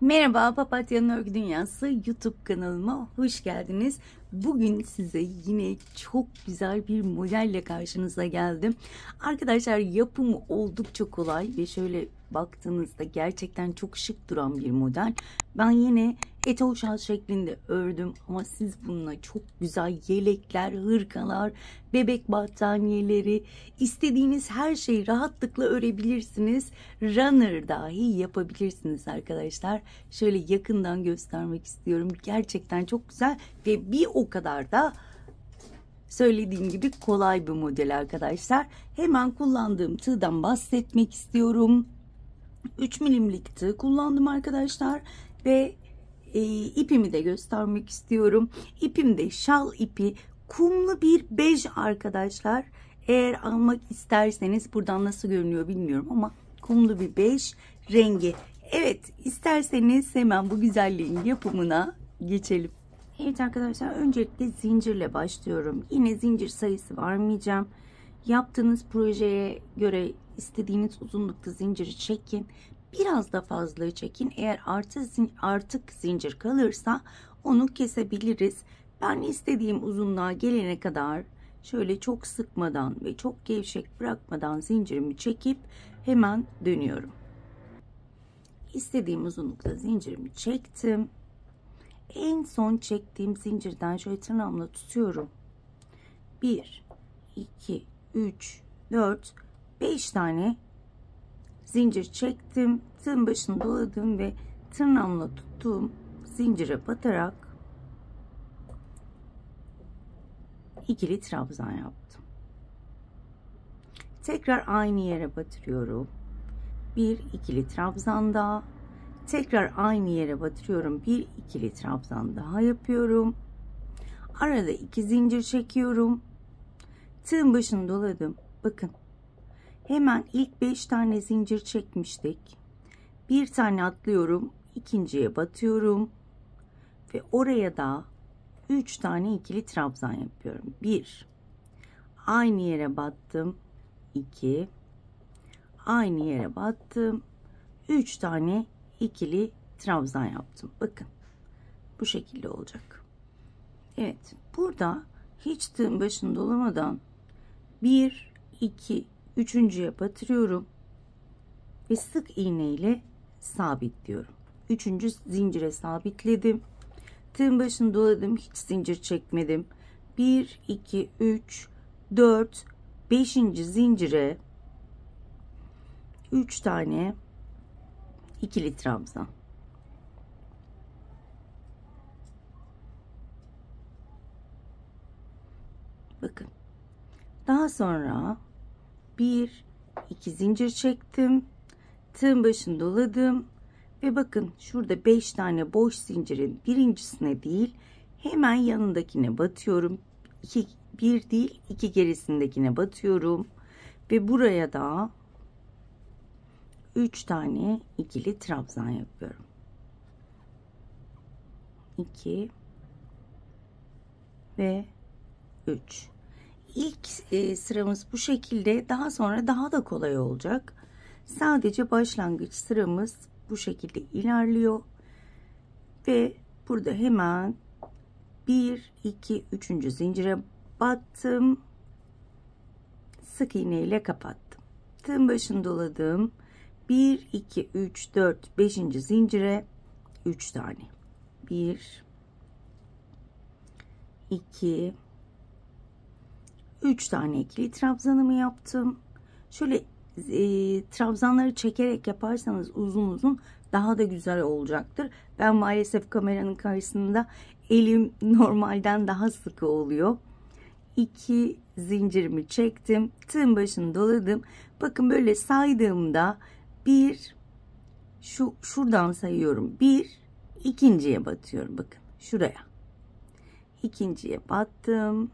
Merhaba, Papatya'nın Örgü Dünyası YouTube kanalıma hoş geldiniz. Bugün size yine çok güzel bir modelle karşınıza geldim. Arkadaşlar, yapımı oldukça kolay ve şöyle baktığınızda gerçekten çok şık duran bir model. Ben yine etol şal şeklinde ördüm ama siz bununla çok güzel yelekler, hırkalar, bebek battaniyeleri, istediğiniz her şeyi rahatlıkla örebilirsiniz. Runner dahi yapabilirsiniz arkadaşlar. Şöyle yakından göstermek istiyorum. Gerçekten çok güzel ve bir o kadar da söylediğim gibi kolay bir model arkadaşlar. Hemen kullandığım tığdan bahsetmek istiyorum. 3 milimlik tığ kullandım arkadaşlar ve ipimi de göstermek istiyorum. İpim de şal ipi, kumlu bir bej arkadaşlar. Eğer almak isterseniz, buradan nasıl görünüyor bilmiyorum ama kumlu bir bej rengi. Evet, isterseniz hemen bu güzelliğin yapımına geçelim. Evet arkadaşlar, öncelikle zincirle başlıyorum. Yine zincir sayısı vermeyeceğim. Yaptığınız projeye göre istediğiniz uzunlukta zinciri çekin. Biraz da fazla çekin. Eğer artık zincir kalırsa onu kesebiliriz. Ben istediğim uzunluğa gelene kadar şöyle çok sıkmadan ve çok gevşek bırakmadan zincirimi çekip hemen dönüyorum. İstediğim uzunlukta zincirimi çektim. En son çektiğim zincirden şöyle tırnağımla tutuyorum. 1, 2, 3, 4, 5 tane zincir çektim. Tığın başını doladım ve tırnağımla tuttuğum zincire batarak ikili trabzan yaptım. Tekrar aynı yere batırıyorum. Bir ikili trabzan daha. Tekrar aynı yere batırıyorum. Bir ikili trabzan daha yapıyorum. Arada 2 zincir çekiyorum. Tığın başını doladım. Bakın. Hemen ilk 5 tane zincir çekmiştik. Bir tane atlıyorum. İkinciye batıyorum. Ve oraya da 3 tane ikili trabzan yapıyorum. 1. Aynı yere battım. 2. Aynı yere battım. 3 tane ikili trabzan yaptım. Bakın. Bu şekilde olacak. Evet. Burada hiç tığın başını dolamadan 1, 2, 3.'ye batırıyorum. Ve sık iğne ile sabitliyorum. 3. zincire sabitledim. Tığın başını doladım. Hiç zincir çekmedim. 1, 2, 3, 4, 5. zincire 3 tane ikili trabzan. Bakın. Daha sonra 1, 2 zincir çektim. Tığın başını doladım. Ve bakın şurada 5 tane boş zincirin birincisine değil, hemen yanındakine batıyorum. 1 değil 2 gerisindekine batıyorum. Ve buraya da 3 tane ikili trabzan yapıyorum. 2 ve 3. İlk sıramız bu şekilde. Daha sonra daha da kolay olacak. Sadece başlangıç sıramız bu şekilde ilerliyor. Ve burada hemen 1, 2, 3. zincire battım. Sık iğne ile kapattım. Tığın başını doladım. 1, 2, 3, 4, 5. zincire 3 tane. 1, 2, 3 tane ikili trabzanımı yaptım. Şöyle trabzanları çekerek yaparsanız uzun uzun daha da güzel olacaktır. Ben maalesef kameranın karşısında elim normalden daha sıkı oluyor. 2 zincirimi çektim. Tığın başını doladım. Bakın böyle saydığımda 1, şuradan sayıyorum. 1, ikinciye batıyorum. Bakın şuraya. İkinciye battım.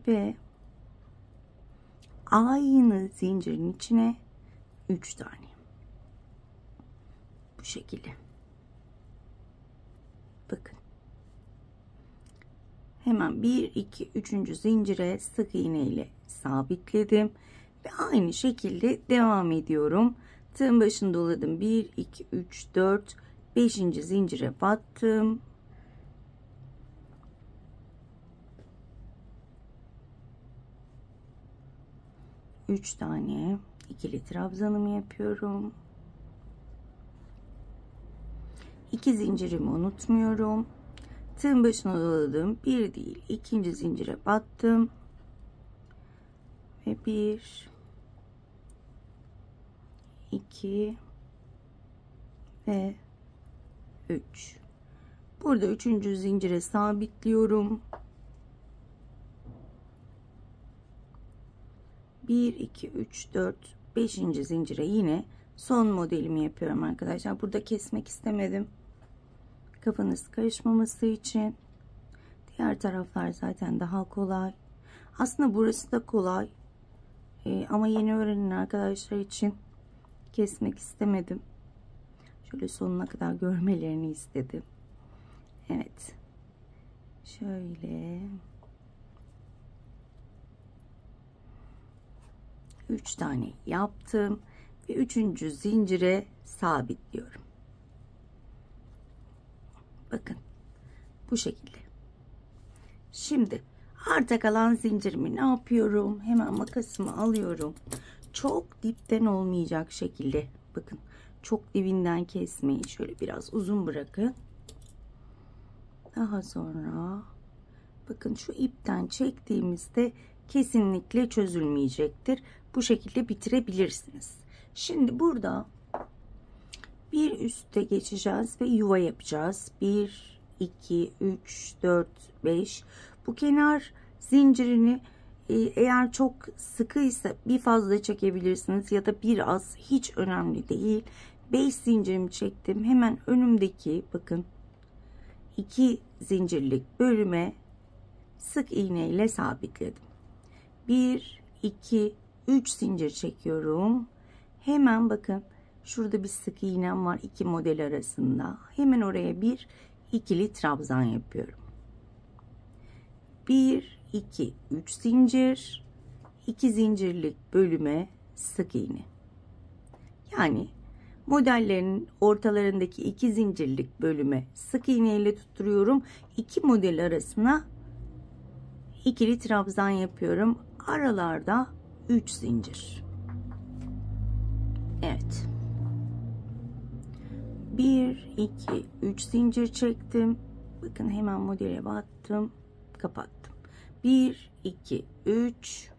Ve aynı zincirin içine 3 tane. Bu şekilde. Bakın. Hemen 1, 2, 3. zincire sık iğne ile sabitledim. Ve aynı şekilde devam ediyorum. Tığın başını doladım. 1 2 3 4 5. zincire battım. Üç tane ikili trabzanımı yapıyorum. 2 zincirimi unutmuyorum. Tığın başına doladım. Bir değil, ikinci zincire battım. Ve 1 2 ve 3. Burada 3. zincire sabitliyorum. 1 2 3 4 5. zincire yine son modelimi yapıyorum arkadaşlar. Burada kesmek istemedim. Kafanız karışmaması için. Diğer taraflar zaten daha kolay. Aslında burası da kolay. Ama yeni öğrenen arkadaşlar için kesmek istemedim. Şöyle sonuna kadar görmelerini istedim. Evet. Şöyle 3 tane yaptım ve 3. zincire sabitliyorum. Bakın bu şekilde. Şimdi arta kalan zincirimi ne yapıyorum? Hemen makasımı alıyorum. Çok dipten olmayacak şekilde. Bakın çok dibinden kesmeyin. Şöyle biraz uzun bırakın. Daha sonra bakın şu ipten çektiğimizde kesinlikle çözülmeyecektir. Bu şekilde bitirebilirsiniz. Şimdi burada bir üste geçeceğiz ve yuva yapacağız. 1 2 3 4 5. Bu kenar zincirini eğer çok sıkıysa bir fazla çekebilirsiniz ya da biraz, hiç önemli değil. 5 zincirimi çektim. Hemen önümdeki bakın 2 zincirlik bölüme sık iğne ile sabitledim. 1 2 3 zincir çekiyorum. Hemen bakın şurada bir sık iğnem var iki model arasında. Hemen oraya bir ikili trabzan yapıyorum. 1 2 3 zincir, 2 zincirlik bölüme sık iğne. Yani modellerin ortalarındaki 2 zincirlik bölüme sık iğne ile tutturuyorum. İki model arasına ikili trabzan yapıyorum. Aralarda 3 zincir. Evet. 1 2 3 zincir çektim. Bakın hemen modele battım, kapattım. 1 2 3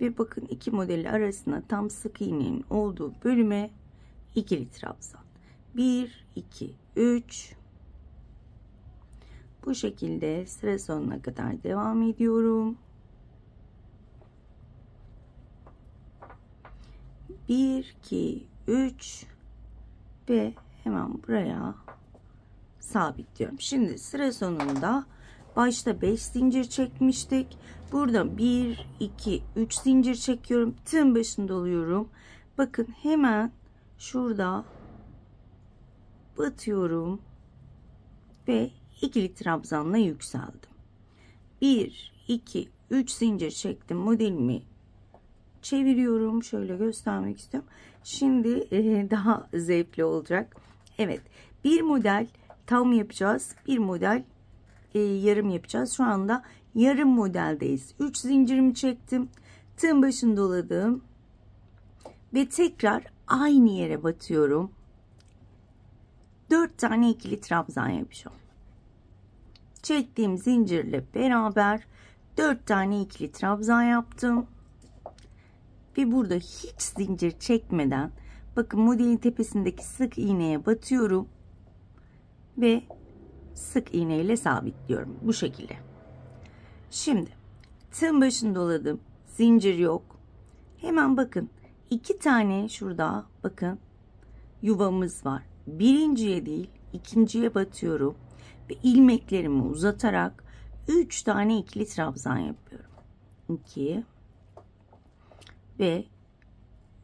ve bakın iki modeli arasına tam sık iğnenin olduğu bölüme ikili trabzan. 1 2 3 bu şekilde sıra sonuna kadar devam ediyorum. 1 2 3 ve hemen buraya sabitliyorum. Şimdi sıra sonunda başta 5 zincir çekmiştik. Burada 1 2 3 zincir çekiyorum. Tığın başını doluyorum. Bakın hemen şurada batıyorum ve ikili trabzanla yükseldim. 1 2 3 zincir çektim. Modelimi çeviriyorum. Şöyle göstermek istiyorum. Şimdi daha zevkli olacak. Evet. Bir model tam yapacağız. Bir model yarım yapacağız. Şu anda yarım modeldeyiz. 3 zincirimi çektim. Tığın başını doladım. Ve tekrar aynı yere batıyorum. 4 tane ikili trabzan yapacağım. Çektiğim zincirle beraber 4 tane ikili trabzan yaptım. Ve burada hiç zincir çekmeden bakın modelin tepesindeki sık iğneye batıyorum ve sık iğne ile sabitliyorum bu şekilde. Şimdi tığın başını doladım, zincir yok. Hemen bakın 2 tane şurada bakın yuvamız var. Birinciye değil ikinciye batıyorum ve ilmeklerimi uzatarak 3 tane ikili trabzan yapıyorum. 2 ve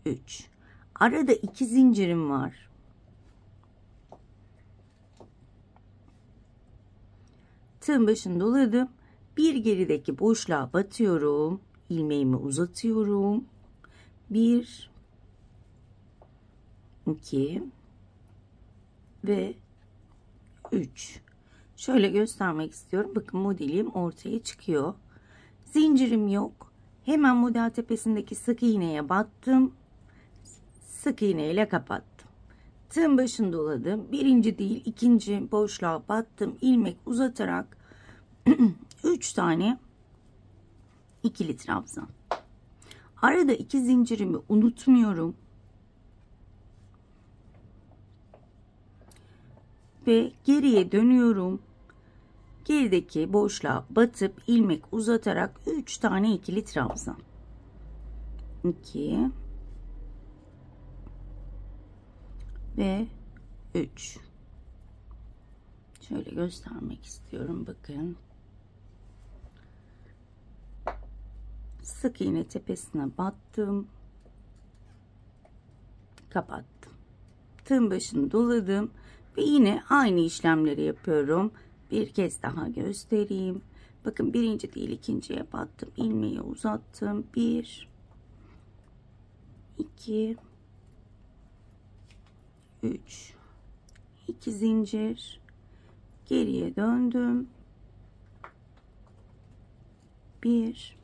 3. Arada 2 zincirim var. Tığın başını doladım. Bir gerideki boşluğa batıyorum. İlmeğimi uzatıyorum. 1 2 ve 3. Şöyle göstermek istiyorum. Bakın modelim ortaya çıkıyor. Zincirim yok. Hemen model tepesindeki sık iğneye battım. Sık iğne ile kapattım. Tığın başını doladım. Birinci değil, ikinci boşluğa battım. İlmek uzatarak 3 tane ikili trabzan. Arada 2 zincirimi unutmuyorum. Ve geriye dönüyorum. Gerideki boşluğa batıp ilmek uzatarak 3 tane ikili trabzan. 2 ve 3. Şöyle göstermek istiyorum. Bakın. Sık iğne tepesine battım. Kapattım. Tığın başını doladım ve yine aynı işlemleri yapıyorum. Bir kez daha göstereyim. Bakın birinci değil, ikinciye battım. İlmeği uzattım. 1 2 3 2 zincir, geriye döndüm. 1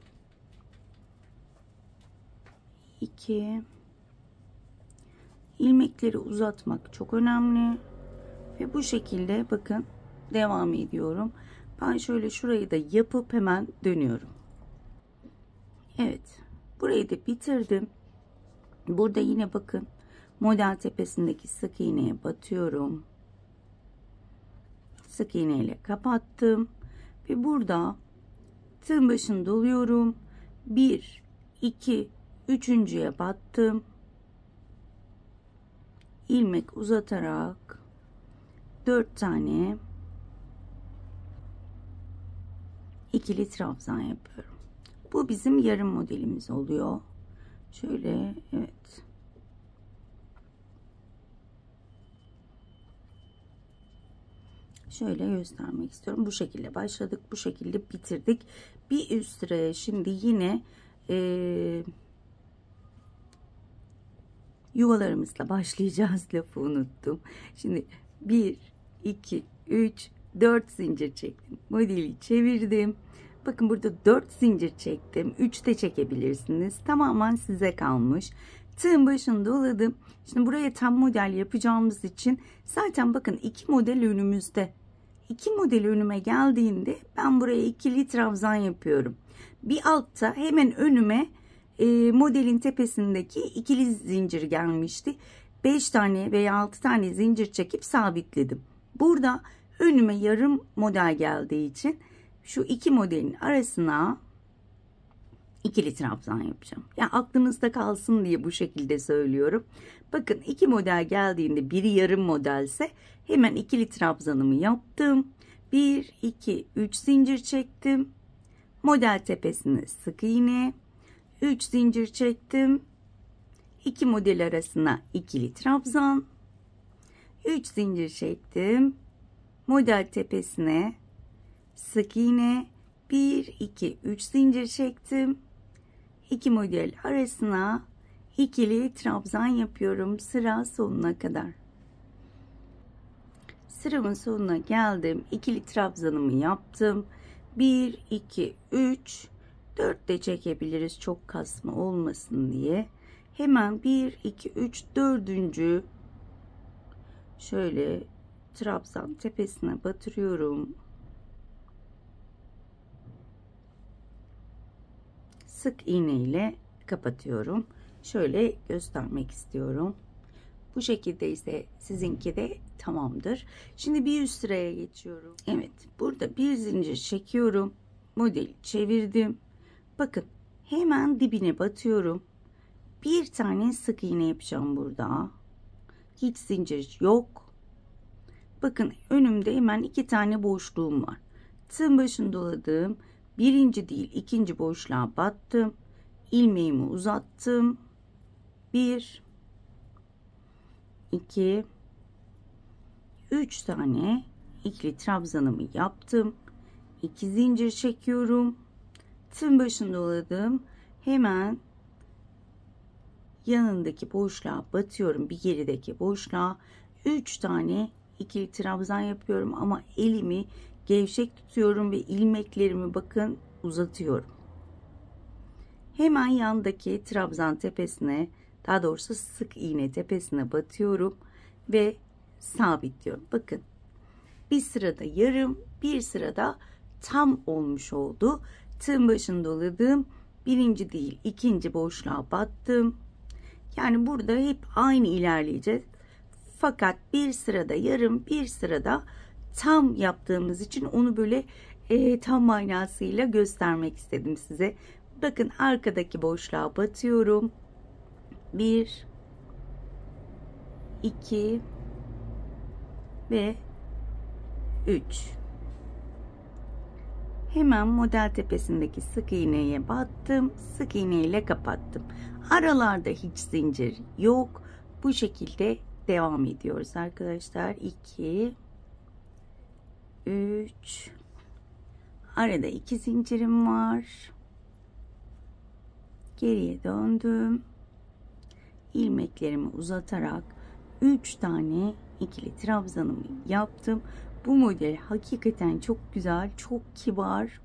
2 ilmekleri uzatmak çok önemli ve bu şekilde bakın devam ediyorum. Ben şöyle şurayı da yapıp hemen dönüyorum. Evet, burayı da bitirdim. Burada yine bakın model tepesindeki sık iğneye batıyorum. Sık iğne ile kapattım ve burada tığın başını doluyorum. 1 2 üçüncüye battım. İlmek uzatarak 4 tane ikili trabzan yapıyorum. Bu bizim yarım modelimiz oluyor. Şöyle, evet. Şöyle göstermek istiyorum. Bu şekilde başladık. Bu şekilde bitirdik. Bir üst sıraya şimdi yine yuvalarımızla başlayacağız. Lafı unuttum. Şimdi 1 2 3 4 zincir çektim. Modeli çevirdim. Bakın burada 4 zincir çektim. 3 de çekebilirsiniz. Tamamen size kalmış. Tığın başını doladım. Şimdi buraya tam model yapacağımız için zaten bakın 2 model önümüzde. 2 model önüme geldiğinde ben buraya ikili trabzan yapıyorum. Bir altta hemen önüme modelin tepesindeki ikili zincir gelmişti. 5 tane veya 6 tane zincir çekip sabitledim. Burada önüme yarım model geldiği için şu iki modelin arasına ikili trabzan yapacağım. Yani aklınızda kalsın diye bu şekilde söylüyorum. Bakın iki model geldiğinde biri yarım modelse hemen ikili trabzanımı yaptım. 1 2 3 zincir çektim. Model tepesine sık iğne, 3 zincir çektim. 2 model arasına ikili trabzan, 3 zincir çektim. Model tepesine sık iğne, 1 2 3 zincir çektim. 2 model arasına ikili trabzan yapıyorum sıra sonuna kadar. Sıramın sonuna geldim. İkili trabzanımı yaptım. 1 2 3 4 de çekebiliriz çok kasma olmasın diye. Hemen 1 2 3 4. şöyle trabzan tepesine batırıyorum. Sık iğne ile kapatıyorum. Şöyle göstermek istiyorum. Bu şekilde ise sizinki de tamamdır. Şimdi bir üst sıraya geçiyorum. Evet, burada bir zincir çekiyorum. Modeli çevirdim. Bakın hemen dibine batıyorum. Bir tane sık iğne yapacağım burada. Hiç zincir yok. Bakın önümde hemen 2 tane boşluğum var. Tığın başını doladım. Birinci değil ikinci boşluğa battım. İlmeğimi uzattım. 1 2 3 tane ikili trabzanımı yaptım. 2 zincir çekiyorum. Tığın başını doladım. Hemen yanındaki boşluğa batıyorum, bir gerideki boşluğa 3 tane ikili trabzan yapıyorum ama elimi gevşek tutuyorum ve ilmeklerimi bakın uzatıyorum. Hemen yandaki trabzan tepesine, daha doğrusu sık iğne tepesine batıyorum ve sabitliyorum. Bakın bir sırada yarım, bir sırada tam olmuş oldu. Tığın başını doladım. Birinci değil, ikinci boşluğa battım. Yani burada hep aynı ilerleyeceğiz. Fakat bir sırada yarım, bir sırada tam yaptığımız için onu böyle tam manasıyla göstermek istedim size. Bakın arkadaki boşluğa batıyorum. 1 2 ve 3. Hemen model tepesindeki sık iğneye battım. Sık iğne ile kapattım. Aralarda hiç zincir yok. Bu şekilde devam ediyoruz arkadaşlar. 2 3 arada 2 zincirim var. Geriye döndüm. İlmeklerimi uzatarak 3 tane ikili trabzanımı yaptım. Bu model hakikaten çok güzel, çok kibar.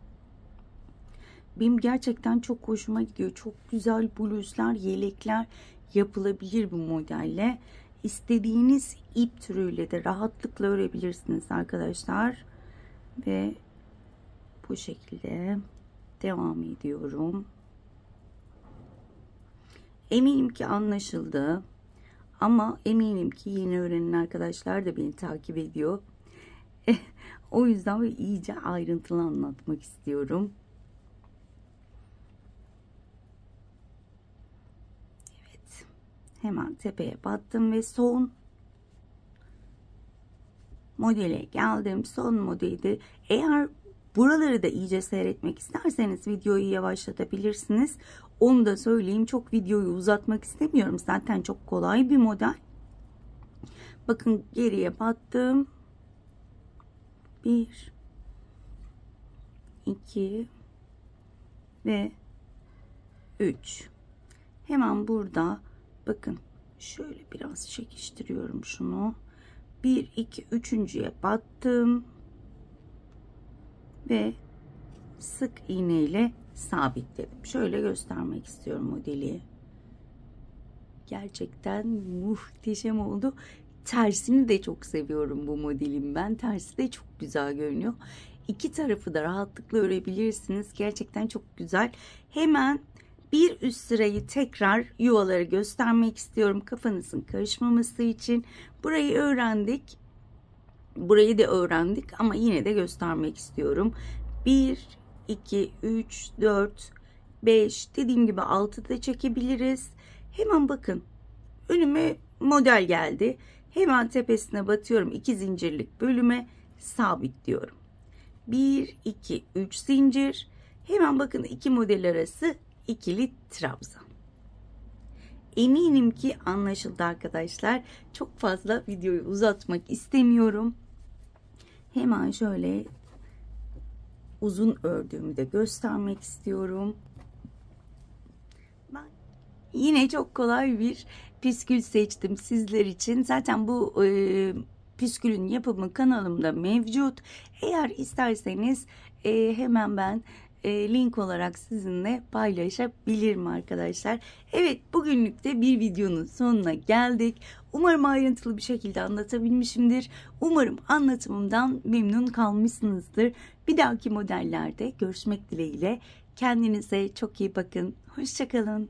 Benim gerçekten çok hoşuma gidiyor. Çok güzel bluzlar, yelekler yapılabilir bu modelle. İstediğiniz ip türüyle de rahatlıkla örebilirsiniz arkadaşlar. Ve bu şekilde devam ediyorum. Eminim ki anlaşıldı. Ama eminim ki yeni öğrenen arkadaşlar da beni takip ediyor. O yüzden iyice ayrıntılı anlatmak istiyorum. Evet. Hemen tepeye battım ve son modele geldim. Son modeli. Eğer buraları da iyice seyretmek isterseniz videoyu yavaşlatabilirsiniz. Onu da söyleyeyim. Çok videoyu uzatmak istemiyorum. Zaten çok kolay bir model. Bakın geriye battım. 1 2 ve 3. Hemen burada bakın şöyle biraz çekiştiriyorum şunu. 1 2 3.'ye battım ve sık iğne ile sabitledim. Şöyle göstermek istiyorum modeli. Gerçekten muhteşem oldu. Tersini de çok seviyorum bu modelin ben. Tersi de çok güzel görünüyor. İki tarafı da rahatlıkla örebilirsiniz. Gerçekten çok güzel. Hemen bir üst sırayı tekrar yuvaları göstermek istiyorum. Kafanızın karışmaması için. Burayı öğrendik. Burayı da öğrendik ama yine de göstermek istiyorum. 1, 2, 3, 4, 5 dediğim gibi 6 da çekebiliriz. Hemen bakın önüme model geldi. Hemen tepesine batıyorum. 2 zincirlik bölüme sabitliyorum. 1, 2, 3 zincir. Hemen bakın iki model arası ikili trabzan. Eminim ki anlaşıldı arkadaşlar. Çok fazla videoyu uzatmak istemiyorum. Hemen şöyle uzun ördüğümü de göstermek istiyorum. Ben yine çok kolay bir püskül seçtim sizler için. Zaten bu püskülün yapımı kanalımda mevcut. Eğer isterseniz hemen ben link olarak sizinle paylaşabilirim arkadaşlar. Evet, bugünlük de bir videonun sonuna geldik. Umarım ayrıntılı bir şekilde anlatabilmişimdir. Umarım anlatımımdan memnun kalmışsınızdır. Bir dahaki modellerde görüşmek dileğiyle. Kendinize çok iyi bakın. Hoşça kalın.